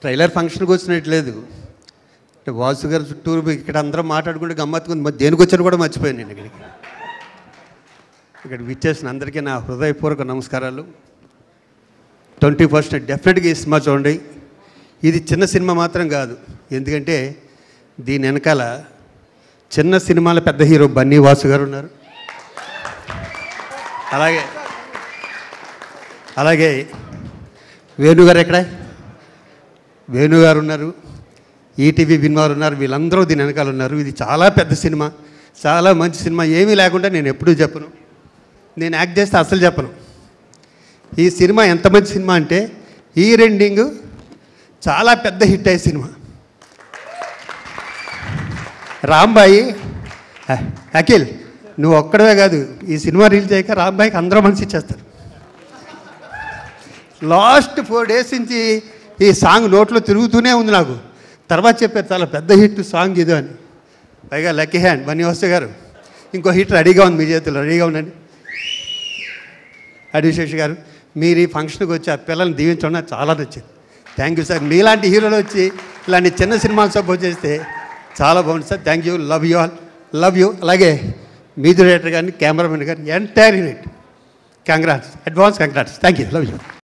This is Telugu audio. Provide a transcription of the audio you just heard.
ట్రైలర్ ఫంక్షన్కి వచ్చినట్లేదు. వాసు గారు చుట్టూరు ఇక్కడ అందరం మాట్లాడుకుంటే గమ్మత్తుకుంది. దేనికి వచ్చాను కూడా మర్చిపోయాను నేను. ఇక్కడికి విచ్చేసిన అందరికీ నా హృదయపూర్వక నమస్కారాలు. 21st డెఫినెట్గా ఈ సినిమా చూడండి. ఇది చిన్న సినిమా మాత్రం కాదు, ఎందుకంటే దీని వెనకాల చిన్న సినిమాల పెద్ద హీరో బన్నీ వాసు గారు ఉన్నారు. అలాగే వేణుగారు ఎక్కడ, వేణుగారు ఉన్నారు, ఈటీవీ విన్వారు ఉన్నారు. వీళ్ళందరూ దీని వెనకాల ఉన్నారు. ఇది చాలా పెద్ద సినిమా, చాలా మంచి సినిమా. ఏమీ లేకుండా నేను ఎప్పుడూ చెప్పను, నేను యాక్ట్ చేస్తే అసలు చెప్పను. ఈ సినిమా ఎంత మంచి సినిమా అంటే ఈ రెండింగ్ చాలా పెద్ద హిట్ అయ్యే సినిమా. రాంబాయి, అఖిల్ నువ్వు ఒక్కడవే కాదు, ఈ సినిమా రిలీజ్ అయ్యాక రాంబాయికి అందరూ మనసు ఇచ్చేస్తారు. లాస్ట్ 4 days నుంచి ఈ సాంగ్ నోట్లో తిరుగుతూనే ఉంది నాకు. తర్వాత చెప్పారు చాలా పెద్ద హిట్ సాంగ్ ఇది అని. పైగా లక్కీ హ్యాండ్ బన్నీ వాసు గారు, ఇంకో హిట్ రెడీగా ఉంది మీ చేతుల్లో, రెడీగా ఉండండి. అడివిశేష్ గారు, మీరు ఈ ఫంక్షన్కి వచ్చి ఆ పిల్లల్ని దీవించడం నాకు చాలా నచ్చింది. Thank you sir. మీలాంటి హీరోలు వచ్చి ఇలాంటి చిన్న సినిమాలు సపోర్ట్ చేస్తే చాలా బాగుంది sir. Thank you, love you all, love you. అలాగే మ్యూజిక్ డైరెక్టర్ గారిని, కెమెరామెన్ గారిని, entire unit congrats, advance congrats. Thank you, love you.